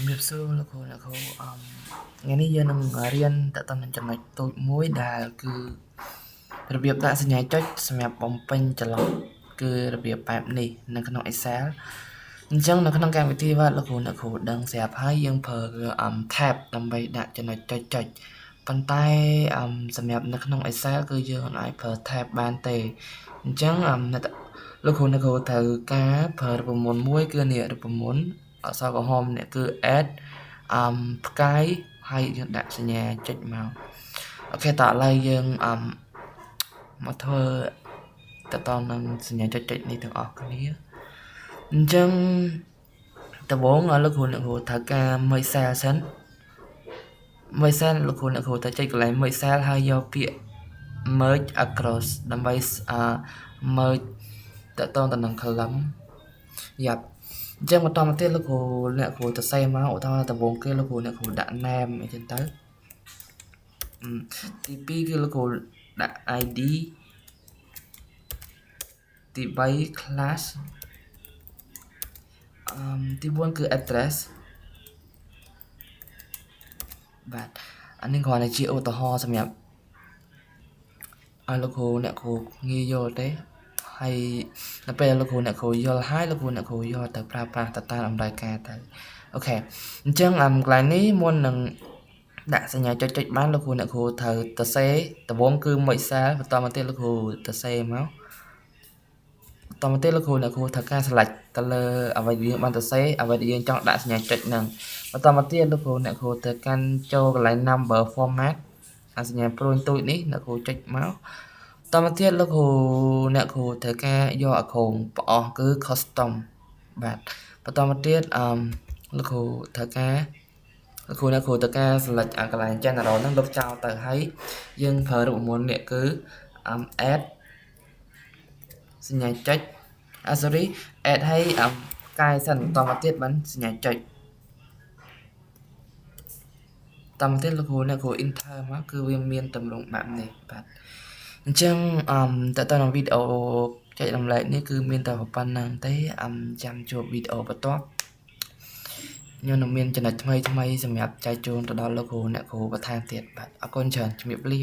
ជំរាបសួរលោកគ្រូថ្ងៃនេះយើងនឹងរៀនតទៅនឹងចំណុចតូចមួយដែលគឺរបៀបដាក់សញ្ញាចុចសម្រាប់បំពេញចន្លោះគឺរបៀបបែបនេះនៅក្នុង Excel អញ្ចឹងនៅក្នុងកម្មវិធី Word លោកគ្រូដឹងស្រាប់ហើយយើងប្រើ tab ដើម្បីដាក់ចំណុចចុចប៉ុន្តែសម្រាប់នៅក្នុង Excel គឺយើងអាចប្រើ tab បានទេអញ្ចឹងលោកគ្រូត្រូវការប្រើរូបមន្តមួយគឺនេះរូបមន្តអក្សរក្រហមនេះគឺ add ផ្កាយហើយយើងដាក់សញ្ញាចុចមកអូខេតោះឥឡូវយើងមកធ្វើតនឹងសញ្ញាចុចនេះទាំងអស់គ្នាអញ្ចឹងដំបូងលោកគ្រូត្រូវការមើល cell សិនមើល cell លោកគ្រូត្រូវចុចកន្លែងមើល cell ហើយយកពាក្យ merge across ដើម្បី merge តទៅនឹង column យ៉ាប់អញ្ចឹងបន្តមកទៀតលោកគ្រូទៅសេមកឧទាហរណ៍ដំបូងគេលោកគ្រូដាក់ name អញ្ចឹងទៅទី2គឺលោកគ្រូដាក់ ID ទី3 class ទី4គឺ address បាទអានេះគ្រាន់តែជាឧទាហរណ៍សម្រាប់ឲ្យលោកគ្រូងាយយល់ទេហើយដល់ពេលលោកគ្រូយល់ហើយលោកគ្រូយកទៅប្រើប្រាស់ទៅតាមតម្រូវការទៅអូខេអញ្ចឹងកន្លែងនេះមុននឹងដាក់សញ្ញាចុចបានលោកគ្រូត្រូវទៅសេដំបូងគឺមួយ cell បន្តមកទៀតលោកគ្រូទៅសេមកបន្តមកទៀតលោកគ្រូត្រូវការ select ទៅលើអ្វីដែលយើងបានទៅសេអ្វីដែលយើងចង់ដាក់សញ្ញាចុចហ្នឹងបន្តមកទៀតលោកគ្រូត្រូវកាន់ចូលកន្លែង number format សញ្ញាព្រួយទូចនេះលោកគ្រូចុចមកតមកទៀតលោកគ្រូត្រូវការយកអាក្រមផ្អស់គឺ custom បាទបន្តមកទៀតលោកគ្រូត្រូវការ select កន្លែង general ហ្នឹងលុបចោលទៅហើយយើងប្រើរូបមន្តនេះគឺ add សញ្ញាចុចsorry add ហើយកែសិនបន្តមកទៀតបានសញ្ញាចុចតាមទៀតលោកគ្រូenter មកគឺវាមានទម្រង់បែបនេះបាទអញ្ចឹងតទៅនឹងវីដេអូចែករំលែកនេះគឺមានតែប៉ុណ្្នឹងទេចាំជួបវីដេអូបន្ទាប់ខ្ញុំនឹងមានចំណុចថ្មីសម្រាប់ចែកជូនទៅដល់លោកគ្រូបន្ថែមទៀតបាទអរគុណច្រើនជំរាបលា